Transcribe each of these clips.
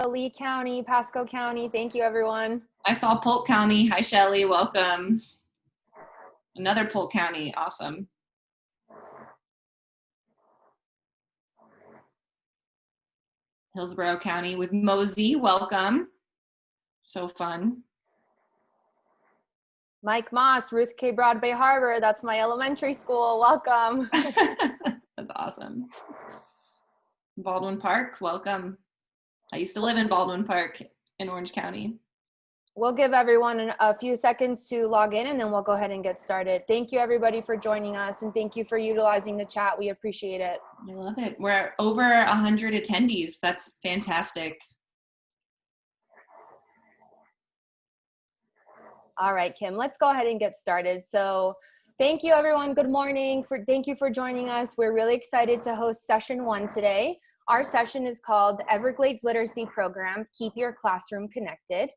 Lee County, Pasco County. Thank you, everyone. I saw Polk County. Hi, Shelley. Welcome. Another Polk County. Awesome. Hillsborough County with Mosey. Welcome. So fun. Mike Moss, Ruth K. Broad Bay Harbor. That's my elementary school. Welcome. That's awesome. Baldwin Park. Welcome. I used to live in Baldwin Park in Orange County. We'll give everyone a few seconds to log in and then we'll go ahead and get started. Thank you everybody for joining us and thank you for utilizing the chat. We appreciate it. I love it. We're at over 100 attendees. That's fantastic. All right, Kim, let's go ahead and get started. So thank you everyone. Good morning. Thank you for joining us. We're really excited to host session 1 today. Our session is called the Everglades Literacy Program, Keep Your Classroom Connected.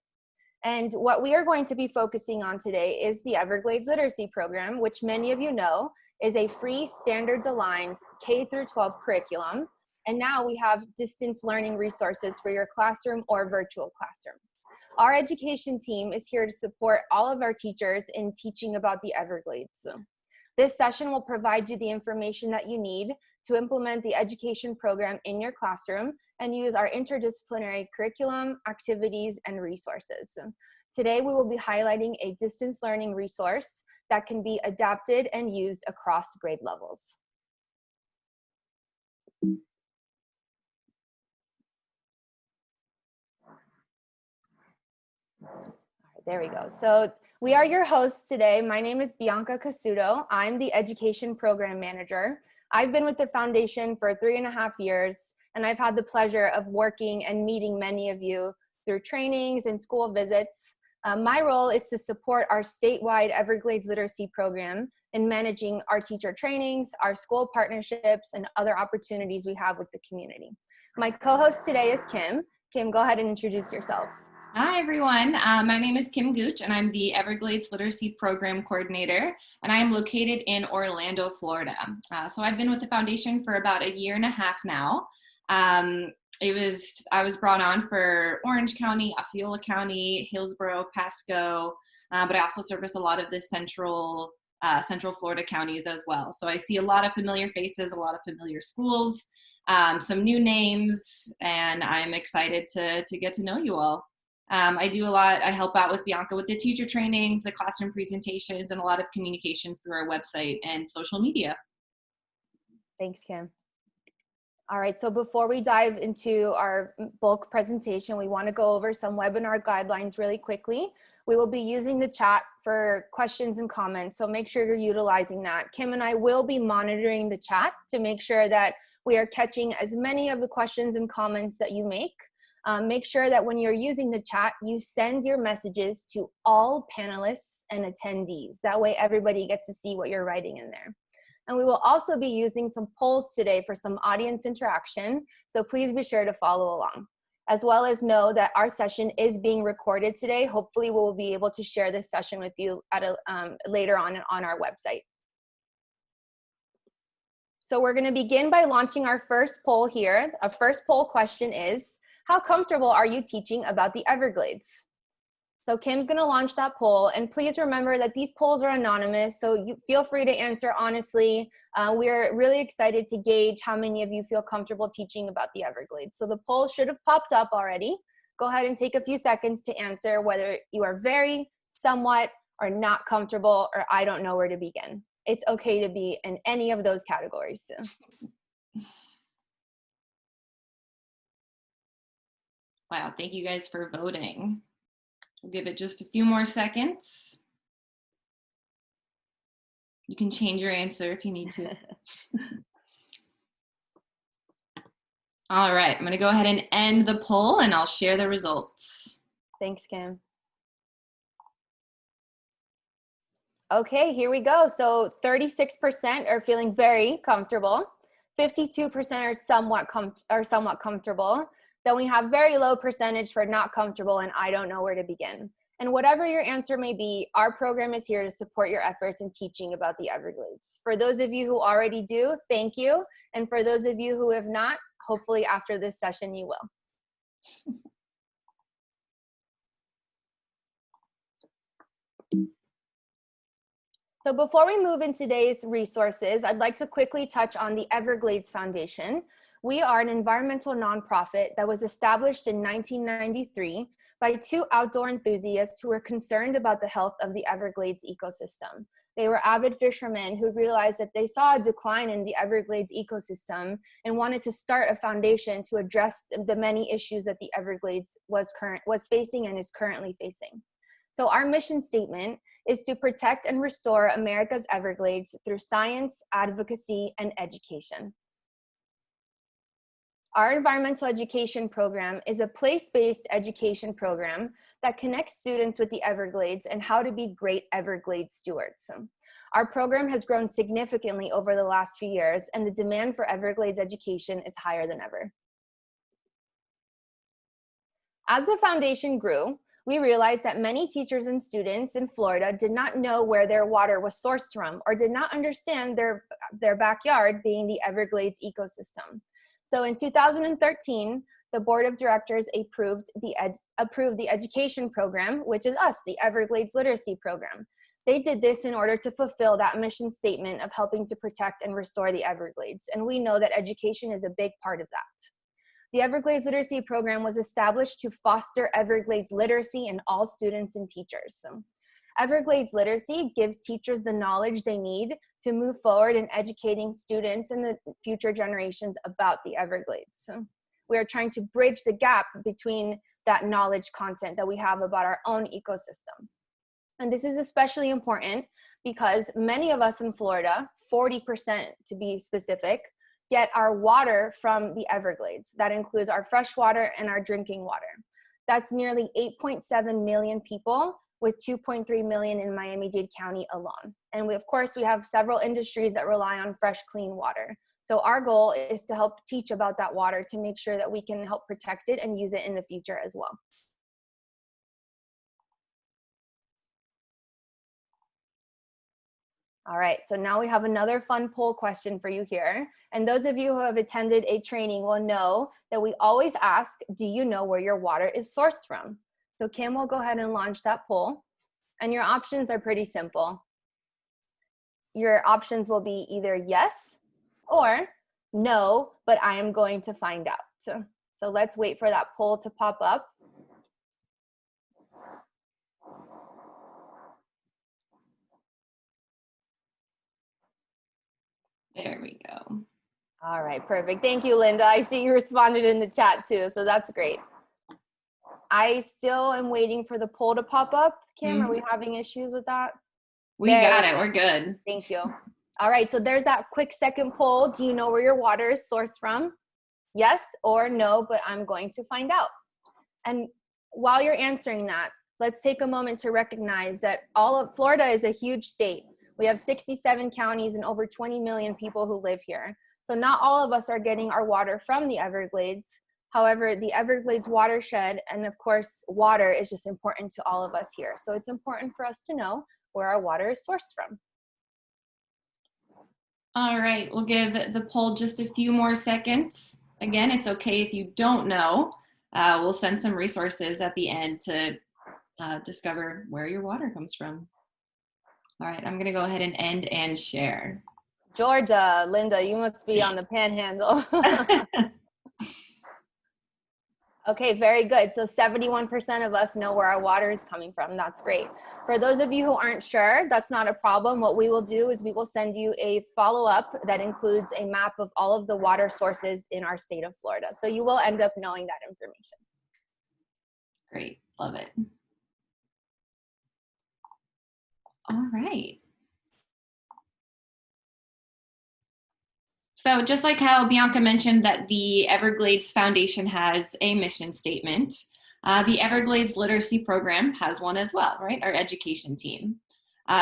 And what we are going to be focusing on today is the Everglades Literacy Program, which many of you know is a free standards-aligned K-12 curriculum. And now we have distance learning resources for your classroom or virtual classroom. Our education team is here to support all of our teachers in teaching about the Everglades. This session will provide you the information that you need to implement the education program in your classroom and use our interdisciplinary curriculum, activities, and resources. Today, we will be highlighting a distance learning resource that can be adapted and used across grade levels. There we go. So we are your hosts today. My name is Bianca Cassouto. I'm the Education Program Manager. I've been with the foundation for 3.5 years, and I've had the pleasure of working and meeting many of you through trainings and school visits. My role is to support our statewide Everglades Literacy Program in managing our teacher trainings, our school partnerships, and other opportunities we have with the community. My co-host today is Kim. Kim, go ahead and introduce yourself. Hi, everyone. My name is Kim Gooch, and I'm the Everglades Literacy Program Coordinator, and I am located in Orlando, Florida. So I've been with the foundation for about 1.5 years now. I was brought on for Orange County, Osceola County, Hillsborough, Pasco, but I also service a lot of the central Florida counties as well. So I see a lot of familiar faces, a lot of familiar schools, some new names, and I'm excited to get to know you all. I do a lot. I help out with Bianca with the teacher trainings, the classroom presentations, and a lot of communications through our website and social media. Thanks, Kim. All right, so before we dive into our bulk presentation, we want to go over some webinar guidelines really quickly. We will be using the chat for questions and comments, so make sure you're utilizing that. Kim and I will be monitoring the chat to make sure that we are catching as many of the questions and comments that you make. Make sure that when you're using the chat, you send your messages to all panelists and attendees. That way everybody gets to see what you're writing in there. And we will also be using some polls today for some audience interaction, so please be sure to follow along. As well as know that our session is being recorded today. Hopefully we'll be able to share this session with you at later on our website. So we're gonna begin by launching our first poll here. Our first poll question is, how comfortable are you teaching about the Everglades? So Kim's gonna launch that poll, and please remember that these polls are anonymous, so you feel free to answer honestly. We're really excited to gauge how many of you feel comfortable teaching about the Everglades. So the poll should have popped up already. Go ahead and take a few seconds to answer whether you are very, somewhat, or not comfortable, or I don't know where to begin. It's okay to be in any of those categories. Wow, thank you guys for voting. We'll give it just a few more seconds. You can change your answer if you need to. All right, I'm gonna go ahead and end the poll and I'll share the results. Thanks, Kim. Okay, here we go. So 36% are feeling very comfortable. 52% are somewhat comfortable. Then we have very low percentage for not comfortable and I don't know where to begin. And whatever your answer may be, our program is here to support your efforts in teaching about the Everglades. For those of you who already do, thank you. And for those of you who have not, hopefully after this session you will. So before we move into today's resources, I'd like to quickly touch on the Everglades Foundation. We are an environmental nonprofit that was established in 1993 by two outdoor enthusiasts who were concerned about the health of the Everglades ecosystem. They were avid fishermen who realized that they saw a decline in the Everglades ecosystem and wanted to start a foundation to address the many issues that the Everglades was facing and is currently facing. So our mission statement is to protect and restore America's Everglades through science, advocacy, and education. Our environmental education program is a place-based education program that connects students with the Everglades and how to be great Everglades stewards. Our program has grown significantly over the last few years, and the demand for Everglades education is higher than ever. As the foundation grew, we realized that many teachers and students in Florida did not know where their water was sourced from or did not understand their backyard being the Everglades ecosystem. So in 2013, the board of directors approved the education program, which is us, the Everglades Literacy Program. They did this in order to fulfill that mission statement of helping to protect and restore the Everglades. And we know that education is a big part of that. The Everglades Literacy Program was established to foster Everglades literacy in all students and teachers. Everglades literacy gives teachers the knowledge they need to move forward in educating students and the future generations about the Everglades. We are trying to bridge the gap between that knowledge content that we have about our own ecosystem. And this is especially important because many of us in Florida, 40% to be specific, get our water from the Everglades. That includes our fresh water and our drinking water. That's nearly 8.7 million people, with 2.3 million in Miami-Dade County alone. And we, of course, we have several industries that rely on fresh, clean water. So our goal is to help teach about that water to make sure that we can help protect it and use it in the future as well. All right, so now we have another fun poll question for you here. And those of you who have attended a training will know that we always ask, do you know where your water is sourced from? So Kim will go ahead and launch that poll. And your options are pretty simple. Your options will be either yes or no, but I am going to find out. So let's wait for that poll to pop up. There we go. All right, perfect. Thank you, Linda. I see you responded in the chat too, so that's great. I still am waiting for the poll to pop up. Kim, are we having issues with that? We got it. We're good. Thank you. All right, so there's that quick second poll. Do you know where your water is sourced from? Yes or no, but I'm going to find out. And while you're answering that, let's take a moment to recognize that all of Florida is a huge state. We have 67 counties and over 20 million people who live here. So not all of us are getting our water from the Everglades. However, the Everglades watershed, and of course, water is just important to all of us here. So it's important for us to know where our water is sourced from. All right, we'll give the poll just a few more seconds. Again, it's okay if you don't know. We'll send some resources at the end to discover where your water comes from. All right, I'm gonna go ahead and end and share. Georgia, Linda, you must be on the panhandle. Okay, very good. So 71% of us know where our water is coming from. That's great. For those of you who aren't sure, that's not a problem. What we will do is we will send you a follow-up that includes a map of all of the water sources in our state of Florida. So you will end up knowing that information. Great, love it. All right. So just like how Bianca mentioned that the Everglades Foundation has a mission statement, the Everglades Literacy Program has one as well, right? Our education team.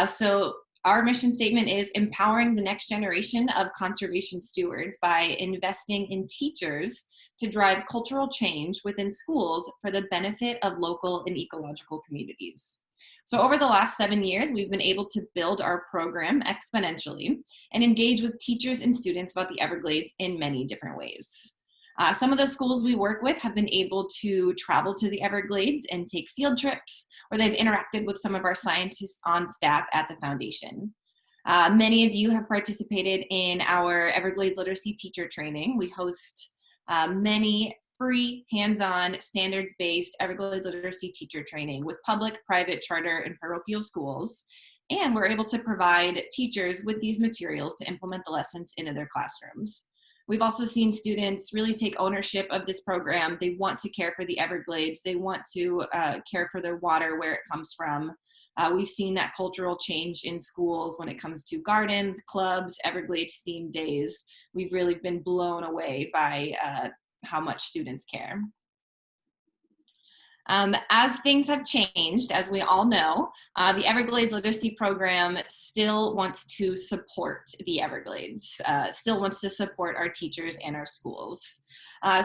So our mission statement is empowering the next generation of conservation stewards by investing in teachers to drive cultural change within schools for the benefit of local and ecological communities. So over the last 7 years, we've been able to build our program exponentially and engage with teachers and students about the Everglades in many different ways. Some of the schools we work with have been able to travel to the Everglades and take field trips, or they've interacted with some of our scientists on staff at the foundation. Many of you have participated in our Everglades Literacy Teacher Training. We host many free, hands-on, standards-based Everglades Literacy Teacher Training with public, private, charter, and parochial schools. And we're able to provide teachers with these materials to implement the lessons into their classrooms. We've also seen students really take ownership of this program. They want to care for the Everglades. They want to care for their water, where it comes from. We've seen that cultural change in schools when it comes to gardens, clubs, Everglades themed days. We've really been blown away by how much students care. As things have changed, as we all know, the Everglades Literacy Program still wants to support the Everglades, still wants to support our teachers and our schools.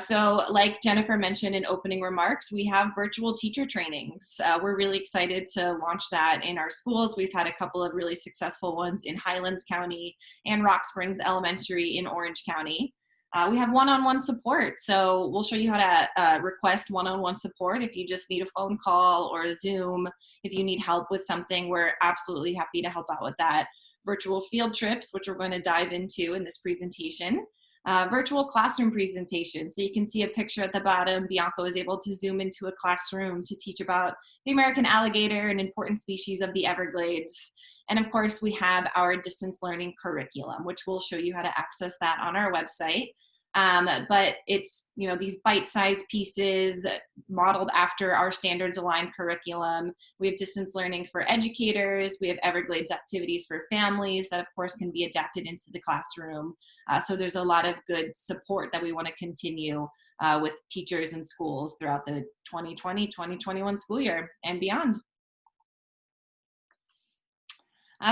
So like Jennifer mentioned in opening remarks, we have virtual teacher trainings. We're really excited to launch that in our schools. We've had a couple of really successful ones in Highlands County and Rock Springs Elementary in Orange County. We have one-on-one support, so we'll show you how to request one-on-one support if you just need a phone call or a Zoom. If you need help with something, we're absolutely happy to help out with that. Virtual field trips, which we're going to dive into in this presentation. Virtual classroom presentation, so you can see a picture at the bottom. Bianca was able to zoom into a classroom to teach about the American alligator, an important species of the Everglades. And of course, we have our distance learning curriculum, which we'll show you how to access that on our website. But it's, you know, these bite-sized pieces modeled after our standards aligned curriculum. We have distance learning for educators. We have Everglades activities for families that of course can be adapted into the classroom. So there's a lot of good support that we want to continue with teachers and schools throughout the 2020-2021 school year and beyond.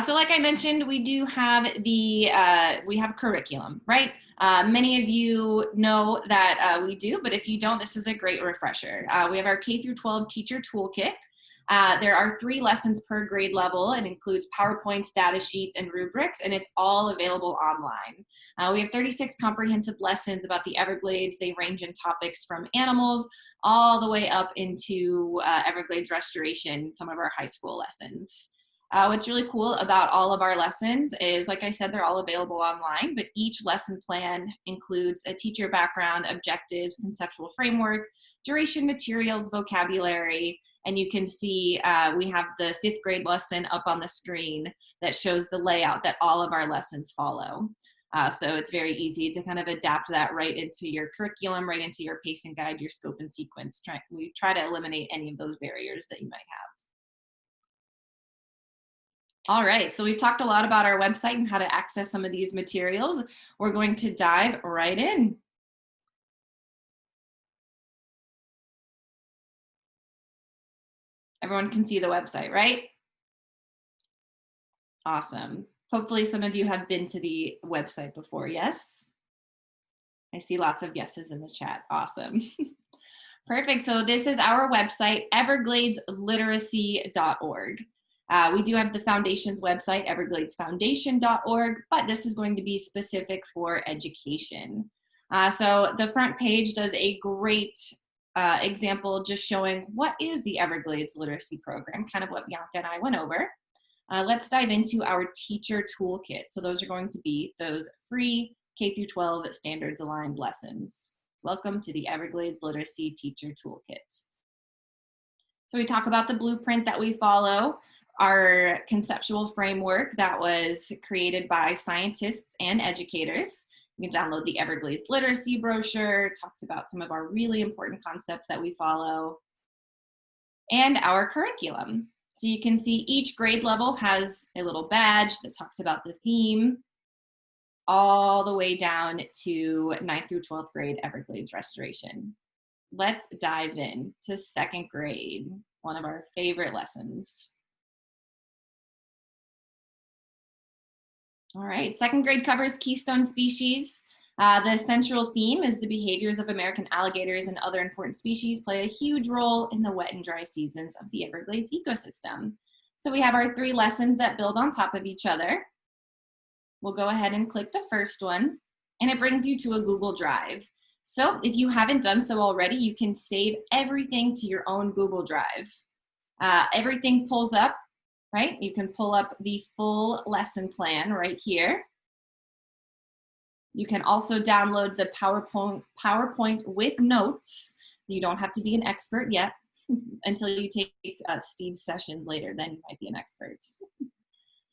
So like I mentioned, we do have we have curriculum, right? Many of you know that we do, but if you don't, this is a great refresher. We have our K through 12 teacher toolkit. There are 3 lessons per grade level. It includes PowerPoints, data sheets, and rubrics, and it's all available online. We have 36 comprehensive lessons about the Everglades. They range in topics from animals all the way up into Everglades restoration, some of our high school lessons. What's really cool about all of our lessons is, like I said, they're all available online, but each lesson plan includes a teacher background, objectives, conceptual framework, duration, materials, vocabulary, and you can see we have the 5th grade lesson up on the screen that shows the layout that all of our lessons follow. So it's very easy to kind of adapt that right into your curriculum, right into your pacing guide, your scope and sequence. We try to eliminate any of those barriers that you might have. All right, so we've talked a lot about our website and how to access some of these materials. We're going to dive right in. Everyone can see the website, right? Awesome. Hopefully some of you have been to the website before, yes? I see lots of yeses in the chat, awesome. Perfect, so this is our website, evergladesliteracy.org. We do have the foundation's website, evergladesfoundation.org, but this is going to be specific for education. So the front page does a great example just showing what is the Everglades Literacy Program, kind of what Bianca and I went over. Let's dive into our teacher toolkit. So those are going to be those free K through 12 standards aligned lessons. Welcome to the Everglades Literacy Teacher Toolkit. So we talk about the blueprint that we follow, our conceptual framework that was created by scientists and educators. You can download the Everglades Literacy brochure, talks about some of our really important concepts that we follow, and our curriculum. So you can see each grade level has a little badge that talks about the theme, all the way down to 9th through 12th grade Everglades restoration. Let's dive in to 2nd grade, one of our favorite lessons. All right, 2nd grade covers keystone species. The central theme is the behaviors of American alligators and other important species play a huge role in the wet and dry seasons of the Everglades ecosystem. So we have our 3 lessons that build on top of each other. We'll go ahead and click the first one, and it brings you to a Google Drive. So if you haven't done so already, you can save everything to your own Google Drive. Everything pulls up, right? You can pull up the full lesson plan right here. You can also download the PowerPoint with notes. You don't have to be an expert yet until you take Steve's sessions later, then you might be an expert.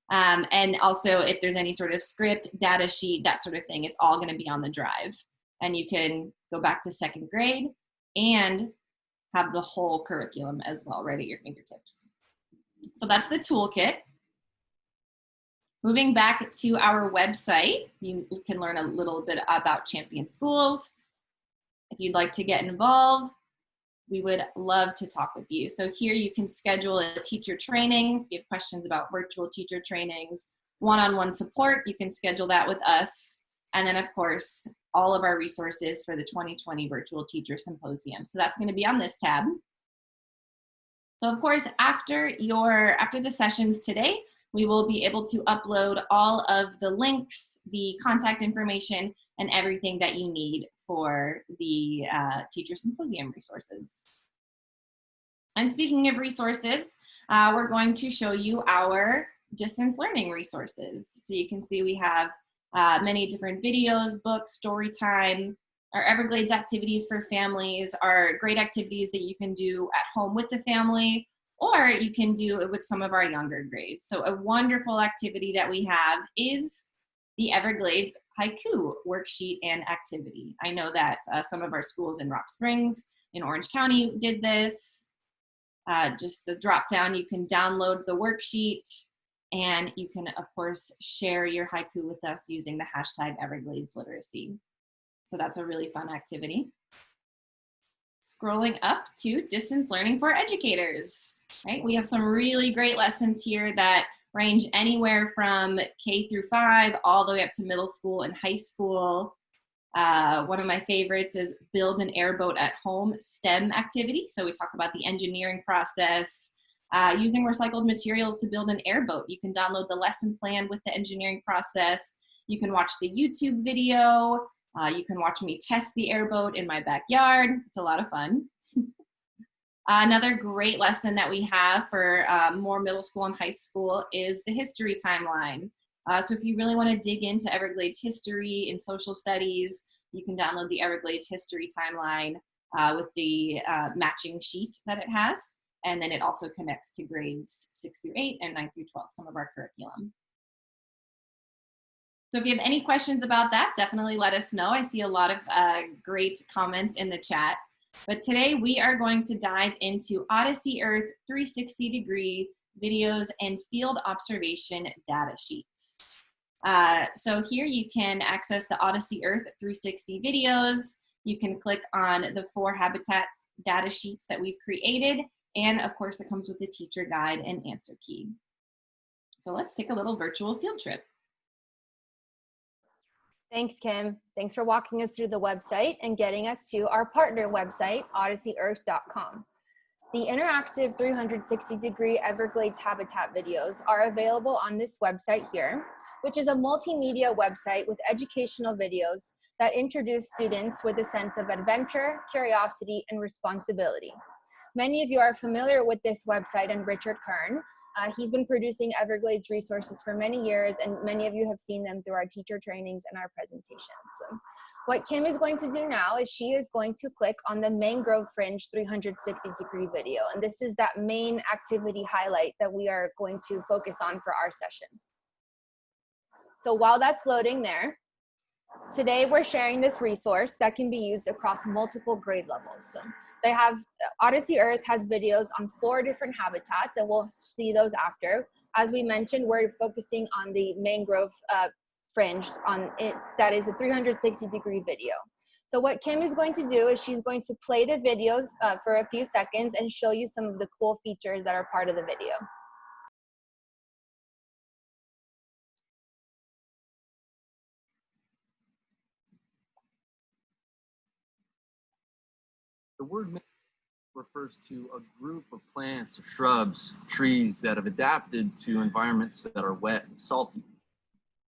And also if there's any sort of script, data sheet, that sort of thing, it's all gonna be on the drive. And you can go back to second grade and have the whole curriculum as well right at your fingertips. So that's the toolkit. Moving back to our website, you can learn a little bit about Champion Schools. If you'd like to get involved, we would love to talk with you. So here you can schedule a teacher training. If you have questions about virtual teacher trainings, one-on-one support, you can schedule that with us. And then of course, all of our resources for the 2020 Virtual Teacher Symposium. So that's gonna be on this tab. So of course, after the sessions today, we will be able to upload all of the links, the contact information, and everything that you need for the Teacher Symposium resources. And speaking of resources, we're going to show you our distance learning resources. So you can see we have many different videos, books, story time, our Everglades activities for families, our great activities that you can do at home with the family, or you can do it with some of our younger grades. So a wonderful activity that we have is the Everglades Haiku worksheet and activity. I know that some of our schools in Rock Springs, in Orange County did this. Just the drop down, you can download the worksheet and you can, of course, share your haiku with us using the hashtag Everglades Literacy. So that's a really fun activity. Scrolling up to distance learning for educators, right? We have some really great lessons here that range anywhere from K through 5 all the way up to middle school and high school. One of my favorites is Build an Airboat at Home STEM activity. So we talk about the engineering process, using recycled materials to build an airboat. You can download the lesson plan with the engineering process. You can watch the YouTube video. You can watch me test the airboat in my backyard. It's a lot of fun. Another great lesson that we have for more middle school and high school is the history timeline. So if you really want to dig into Everglades history and social studies, you can download the Everglades history timeline with the matching sheet that it has. And then it also connects to grades 6 through 8 and 9 through 12, some of our curriculum. So if you have any questions about that, definitely let us know. I see a lot of great comments in the chat. But today we are going to dive into Odyssey Earth 360-degree videos and field observation data sheets. So here you can access the Odyssey Earth 360 videos. You can click on the 4 habitats data sheets that we've created. And of course, it comes with a teacher guide and answer key. So let's take a little virtual field trip. Thanks, Kim. Thanks for walking us through the website and getting us to our partner website, odysseyearth.com. The interactive 360-degree Everglades habitat videos are available on this website here, which is a multimedia website with educational videos that introduce students with a sense of adventure, curiosity, and responsibility. Many of you are familiar with this website and Richard Kern. He's been producing Everglades resources for many years, and many of you have seen them through our teacher trainings and our presentations. So what Kim is going to do now is she is going to click on the Mangrove Fringe 360-degree video, and this is that main activity highlight that we are going to focus on for our session. So while that's loading there, today we're sharing this resource that can be used across multiple grade levels. So they have, Odyssey Earth has videos on 4 different habitats, and we'll see those after. As we mentioned, we're focusing on the mangrove fringe on it, that is a 360-degree video. So what Kim is going to do is she's going to play the video for a few seconds and show you some of the cool features that are part of the video. The word refers to a group of plants or shrubs, trees that have adapted to environments that are wet and salty.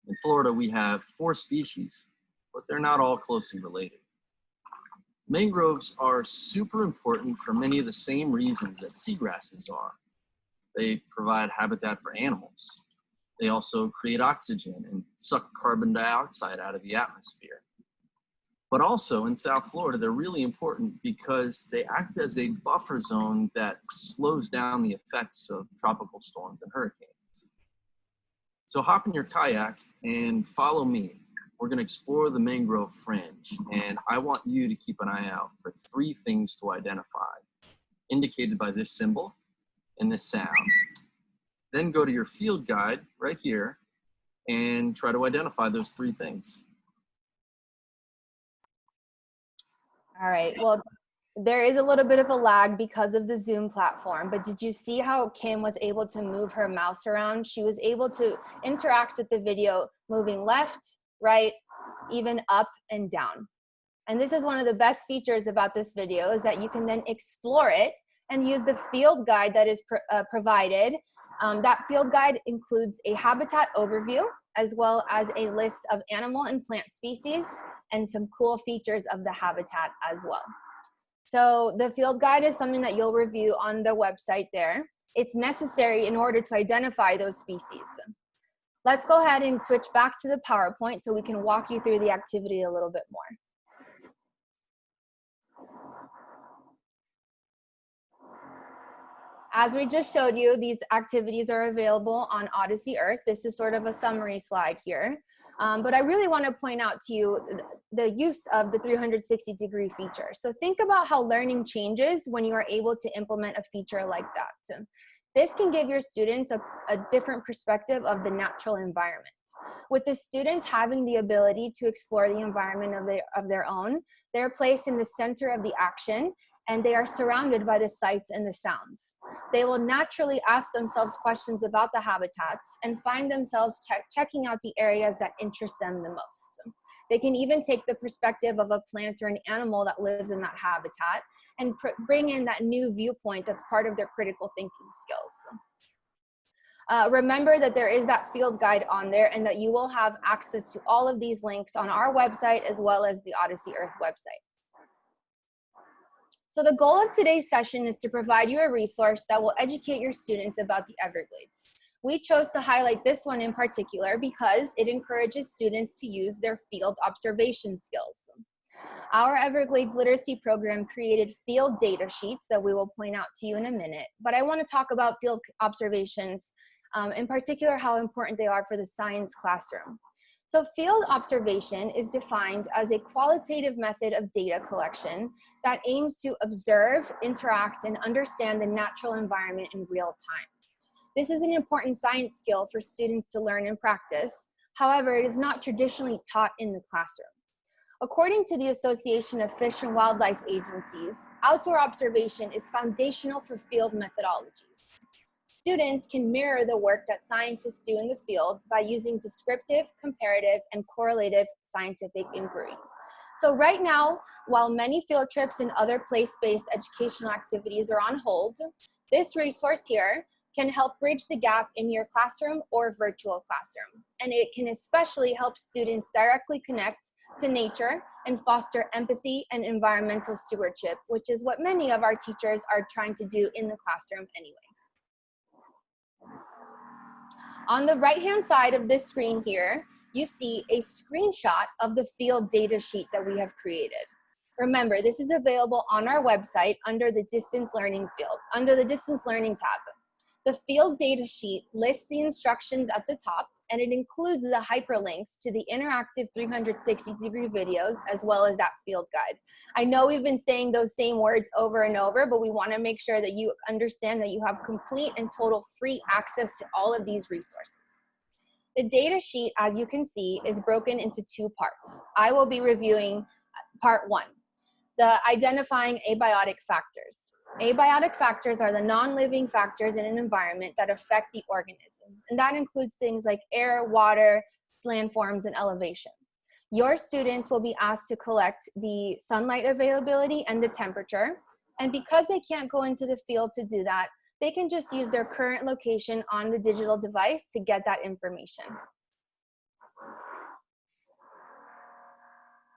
In Florida, we have 4 species, but they're not all closely related. Mangroves are super important for many of the same reasons that seagrasses are. They provide habitat for animals. They also create oxygen and suck carbon dioxide out of the atmosphere. But also in South Florida, they're really important because they act as a buffer zone that slows down the effects of tropical storms and hurricanes. So hop in your kayak and follow me. We're going to explore the mangrove fringe, and I want you to keep an eye out for 3 things to identify, indicated by this symbol and this sound. Then go to your field guide right here and try to identify those 3 things. All right, well, there is a little bit of a lag because of the Zoom platform, but did you see how Kim was able to move her mouse around? She was able to interact with the video moving left, right, even up and down. And this is one of the best features about this video, is that you can then explore it and use the field guide that is provided. That field guide includes a habitat overview, as well as a list of animal and plant species and some cool features of the habitat as well. So the field guide is something that you'll review on the website there. It's necessary in order to identify those species. Let's go ahead and switch back to the PowerPoint so we can walk you through the activity a little bit more. As we just showed you, these activities are available on Odyssey Earth. This is sort of a summary slide here. But I really want to point out to you the use of the 360-degree feature. So think about how learning changes when you are able to implement a feature like that. This can give your students a different perspective of the natural environment. With the students having the ability to explore the environment of their own, they're placed in the center of the action, and they are surrounded by the sights and the sounds. They will naturally ask themselves questions about the habitats and find themselves checking out the areas that interest them the most. They can even take the perspective of a plant or an animal that lives in that habitat and bring in that new viewpoint that's part of their critical thinking skills. Remember that there is that field guide on there, and that you will have access to all of these links on our website as well as the Odyssey Earth website. So the goal of today's session is to provide you a resource that will educate your students about the Everglades. We chose to highlight this one in particular because it encourages students to use their field observation skills. Our Everglades Literacy Program created field data sheets that we will point out to you in a minute, but I want to talk about field observations, in particular how important they are for the science classroom. So field observation is defined as a qualitative method of data collection that aims to observe, interact, and understand the natural environment in real time. This is an important science skill for students to learn and practice. However, it is not traditionally taught in the classroom. According to the Association of Fish and Wildlife Agencies, outdoor observation is foundational for field methodologies. Students can mirror the work that scientists do in the field by using descriptive, comparative, and correlative scientific inquiry. So right now, while many field trips and other place-based educational activities are on hold, this resource here can help bridge the gap in your classroom or virtual classroom. And it can especially help students directly connect to nature and foster empathy and environmental stewardship, which is what many of our teachers are trying to do in the classroom anyway. On the right-hand side of this screen here, you see a screenshot of the field data sheet that we have created. Remember, this is available on our website under the distance learning field, under the distance learning tab. The field data sheet lists the instructions at the top, and it includes the hyperlinks to the interactive 360-degree videos, as well as that field guide. I know we've been saying those same words over and over, but we want to make sure that you understand that you have complete and total free access to all of these resources. The data sheet, as you can see, is broken into 2 parts. I will be reviewing part 1, the identifying abiotic factors. Abiotic factors are the non-living factors in an environment that affect the organisms, and that includes things like air, water, landforms, and elevation. Your students will be asked to collect the sunlight availability and the temperature, and because they can't go into the field to do that, they can just use their current location on the digital device to get that information.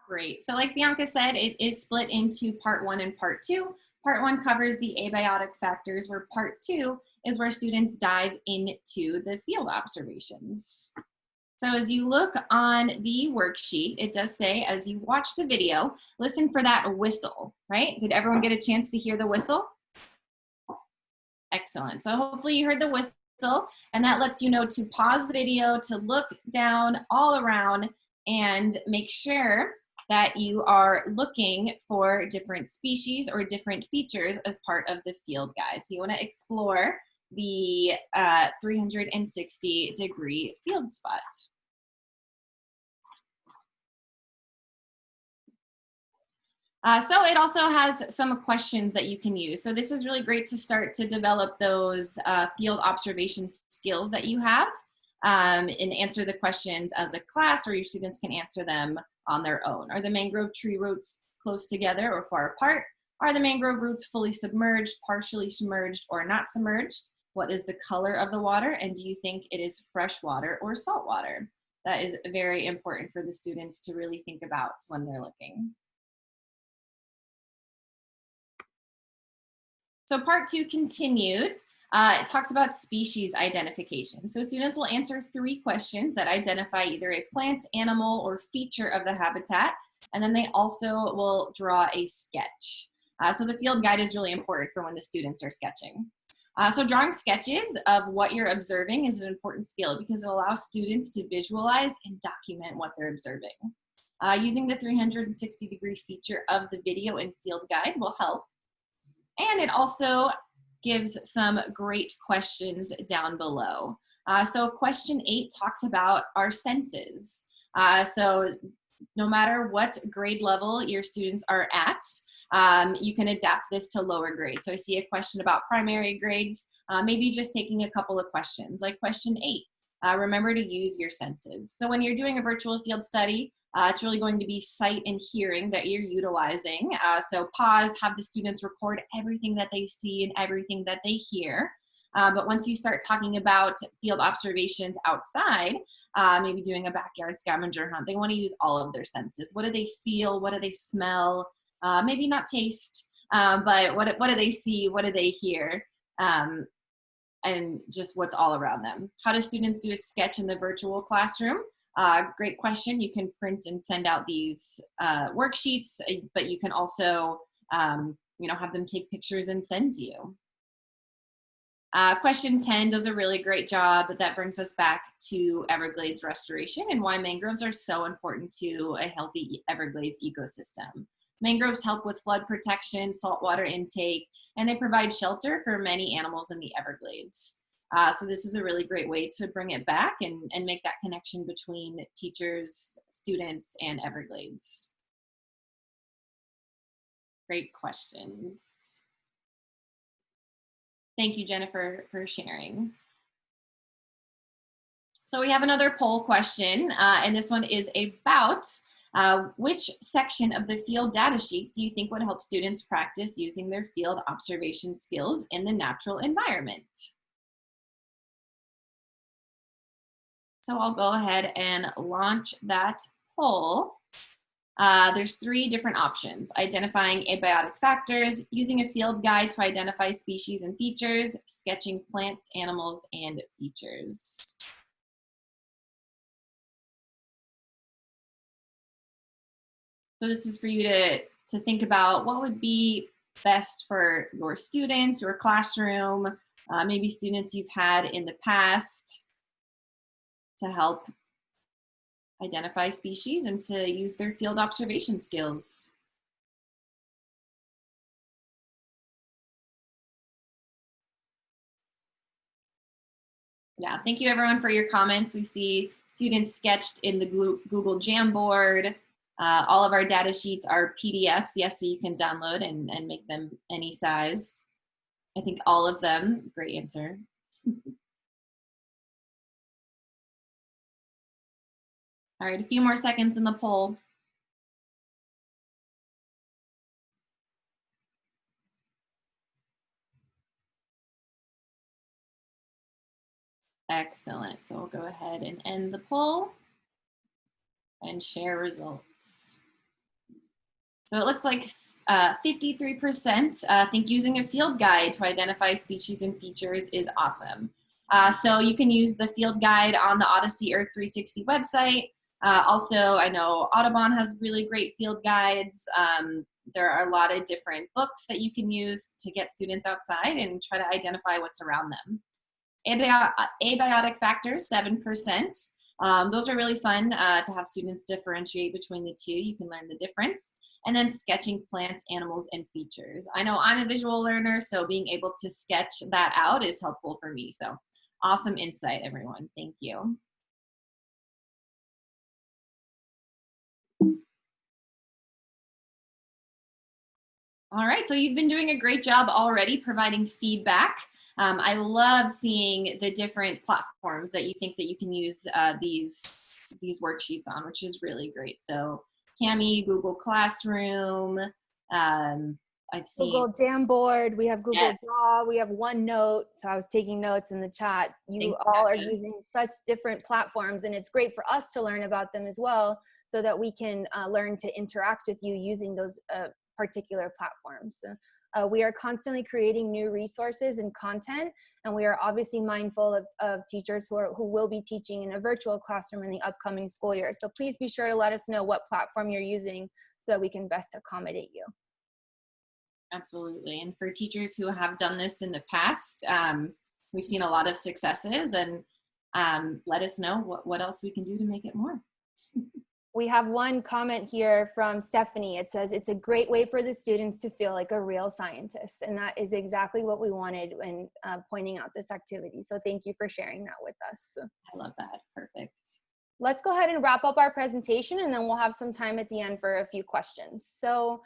Great. So like Bianca said, it is split into part 1 and part 2. Part 1 covers the abiotic factors, where part 2 is where students dive into the field observations. So as you look on the worksheet, it does say, as you watch the video, listen for that whistle, right? Did everyone get a chance to hear the whistle? Excellent. So hopefully you heard the whistle, and that lets you know to pause the video, to look down all around and make sure that you are looking for different species or different features as part of the field guide. So you want to explore the 360-degree field spot. So it also has some questions that you can use. So this is really great to start to develop those field observation skills that you have, and answer the questions as a class, or your students can answer them on their own. Are the mangrove tree roots close together or far apart? Are the mangrove roots fully submerged, partially submerged, or not submerged? What is the color of the water? And do you think it is fresh water or salt water? That is very important for the students to really think about when they're looking. So part 2 continued. It talks about species identification. So students will answer 3 questions that identify either a plant, animal, or feature of the habitat. And then they also will draw a sketch. So the field guide is really important for when the students are sketching. So drawing sketches of what you're observing is an important skill because it allows students to visualize and document what they're observing. Using the 360-degree feature of the video and field guide will help. And it also gives some great questions down below. So question 8 talks about our senses. So no matter what grade level your students are at, you can adapt this to lower grades. So I see a question about primary grades, maybe just taking a couple of questions, like question 8. Remember to use your senses. So when you're doing a virtual field study, it's really going to be sight and hearing that you're utilizing. So pause, have the students record everything that they see and everything that they hear. But once you start talking about field observations outside, maybe doing a backyard scavenger hunt, they want to use all of their senses. What do they feel? What do they smell? Maybe not taste, but what do they see? What do they hear? And just what's all around them. How do students do a sketch in the virtual classroom? Great question. You can print and send out these worksheets, but you can also have them take pictures and send to you. Question 10 does a really great job. That brings us back to Everglades restoration and why mangroves are so important to a healthy Everglades ecosystem. Mangroves help with flood protection, saltwater intake, and they provide shelter for many animals in the Everglades. So this is a really great way to bring it back and make that connection between teachers, students, and Everglades. Great questions. Thank you, Jennifer, for sharing. So we have another poll question, and this one is about which section of the field data sheet do you think would help students practice using their field observation skills in the natural environment? So I'll go ahead and launch that poll. There's 3 different options: identifying abiotic factors, using a field guide to identify species and features, sketching plants, animals, and features. So this is for you to think about what would be best for your students, your classroom, maybe students you've had in the past, to help identify species and to use their field observation skills. Yeah, thank you everyone for your comments. We see students sketched in the Google Jamboard. All of our data sheets are PDFs, yes, so you can download and make them any size. I think all of them, great answer. All right, a few more seconds in the poll. Excellent, so we'll go ahead and end the poll and share results. So it looks like 53% think using a field guide to identify species and features is awesome. So you can use the field guide on the Odyssey Earth 360 website. Also, I know Audubon has really great field guides. There are a lot of different books that you can use to get students outside and try to identify what's around them. Abiotic factors, 7%. Those are really fun to have students differentiate between the two. You can learn the difference. And then sketching plants, animals, and features. I know I'm a visual learner, so being able to sketch that out is helpful for me. So awesome insight, everyone. Thank you. All right, so you've been doing a great job already providing feedback. I love seeing the different platforms that you think that you can use these worksheets on, which is really great. So Cami, Google Classroom, I've seen Google Jamboard, we have Google Yes. Draw, we have OneNote. So I was taking notes in the chat. You all are using such different platforms, and it's great for us to learn about them as well, so that we can learn to interact with you using those particular platforms. We are constantly creating new resources and content, and we are obviously mindful of teachers who will be teaching in a virtual classroom in the upcoming school year. So please be sure to let us know what platform you're using so that we can best accommodate you. Absolutely. And for teachers who have done this in the past, we've seen a lot of successes, and let us know what else we can do to make it more. We have one comment here from Stephanie. It says, it's a great way for the students to feel like a real scientist. And that is exactly what we wanted when pointing out this activity. So thank you for sharing that with us. I love that. Perfect. Let's go ahead and wrap up our presentation, and then we'll have some time at the end for a few questions. So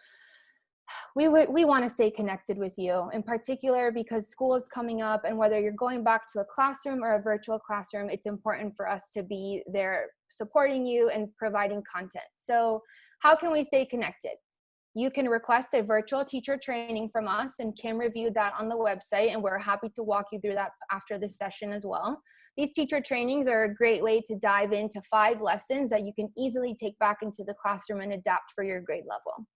we want to stay connected with you, in particular because school is coming up, and whether you're going back to a classroom or a virtual classroom, it's important for us to be there supporting you and providing content. So how can we stay connected? You can request a virtual teacher training from us, and Kim reviewed that on the website, and we're happy to walk you through that after this session as well. These teacher trainings are a great way to dive into 5 lessons that you can easily take back into the classroom and adapt for your grade level.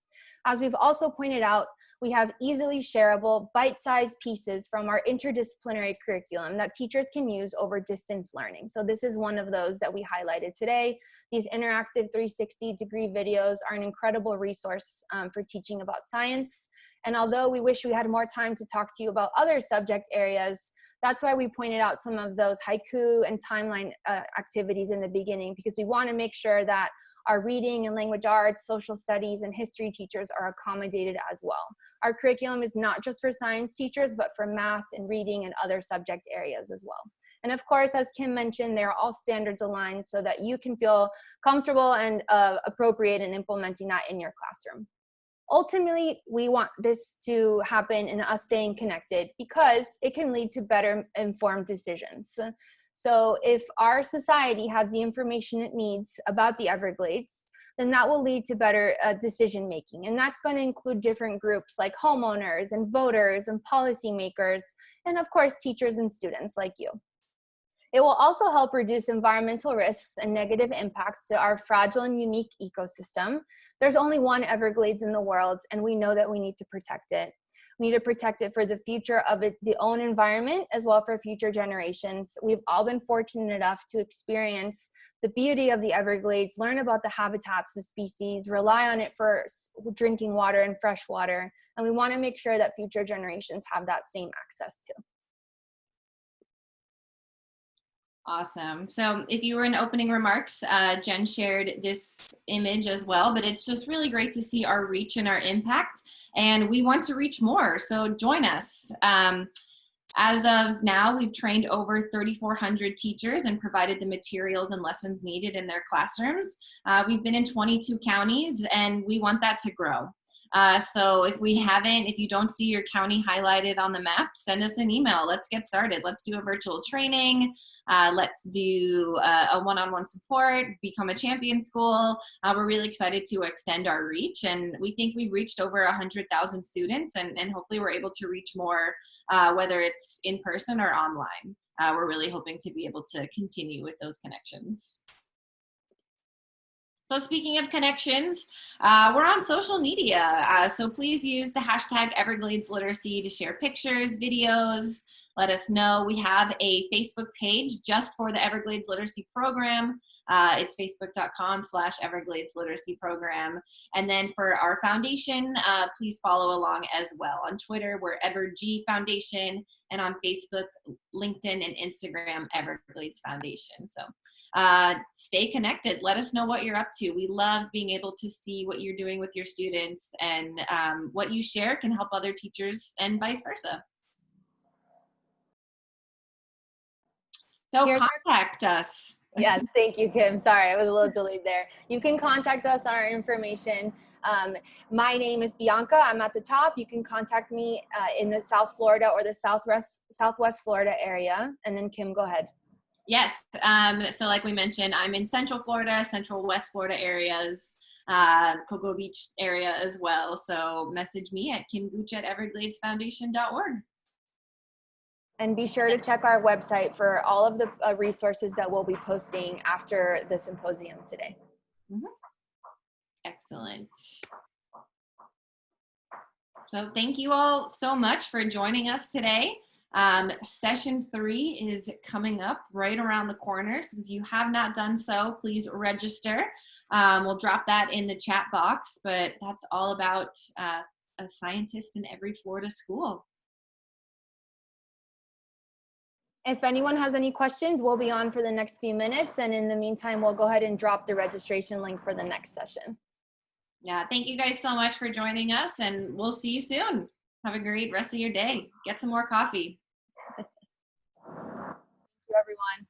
As we've also pointed out, we have easily shareable, bite-sized pieces from our interdisciplinary curriculum that teachers can use over distance learning. So this is one of those that we highlighted today. These interactive 360-degree videos are an incredible resource for teaching about science. And although we wish we had more time to talk to you about other subject areas, that's why we pointed out some of those haiku and timeline activities in the beginning, because we want to make sure that our reading and language arts, social studies, and history teachers are accommodated as well. Our curriculum is not just for science teachers, but for math and reading and other subject areas as well. And of course, as Kim mentioned, they're all standards aligned so that you can feel comfortable and appropriate in implementing that in your classroom. Ultimately, we want this to happen in us staying connected because it can lead to better informed decisions. So if our society has the information it needs about the Everglades, then that will lead to better decision making. And that's going to include different groups like homeowners and voters and policymakers, and of course, teachers and students like you. It will also help reduce environmental risks and negative impacts to our fragile and unique ecosystem. There's only one Everglades in the world, and we know that we need to protect it. We need to protect it for the future of the own environment as well for future generations. We've all been fortunate enough to experience the beauty of the Everglades, learn about the habitats, the species, rely on it for drinking water and fresh water. And we want to make sure that future generations have that same access too. Awesome. So if you were in opening remarks, Jen shared this image as well, but it's just really great to see our reach and our impact, and we want to reach more, so join us. As of now, we've trained over 3,400 teachers and provided the materials and lessons needed in their classrooms. We've been in 22 counties, and we want that to grow. So if you don't see your county highlighted on the map, send us an email. Let's get started. Let's do a virtual training. Let's do a one-on-one support, become a champion school. We're really excited to extend our reach, and we think we've reached over 100,000 students, and hopefully we're able to reach more, whether it's in person or online. We're really hoping to be able to continue with those connections. So speaking of connections, we're on social media. So please use the hashtag Everglades Literacy to share pictures, videos, let us know. We have a Facebook page just for the Everglades Literacy Program. It's facebook.com/Everglades Literacy Program. And then for our foundation, please follow along as well. On Twitter, we're EverG Foundation, and on Facebook, LinkedIn, and Instagram, Everglades Foundation. So stay connected. Let us know what you're up to. We love being able to see what you're doing with your students, and what you share can help other teachers and vice versa. So contact us. Yeah, thank you, Kim. Sorry, I was a little delayed there. You can contact us on our information. My name is Bianca. I'm at the top. You can contact me in the South Florida or the Southwest Florida area. And then Kim, go ahead. Yes. So like we mentioned, I'm in Central Florida, Central West Florida areas, Cocoa Beach area as well. So message me at kimgooch@evergladesfoundation.org. And be sure to check our website for all of the resources that we'll be posting after the symposium today. Mm-hmm. Excellent. So thank you all so much for joining us today. Session 3 is coming up right around the corner. So if you have not done so, please register. We'll drop that in the chat box, but that's all about a scientist in every Florida school. If anyone has any questions, we'll be on for the next few minutes. And in the meantime, we'll go ahead and drop the registration link for the next session. Yeah, thank you guys so much for joining us, and we'll see you soon. Have a great rest of your day. Get some more coffee. Thank you, everyone.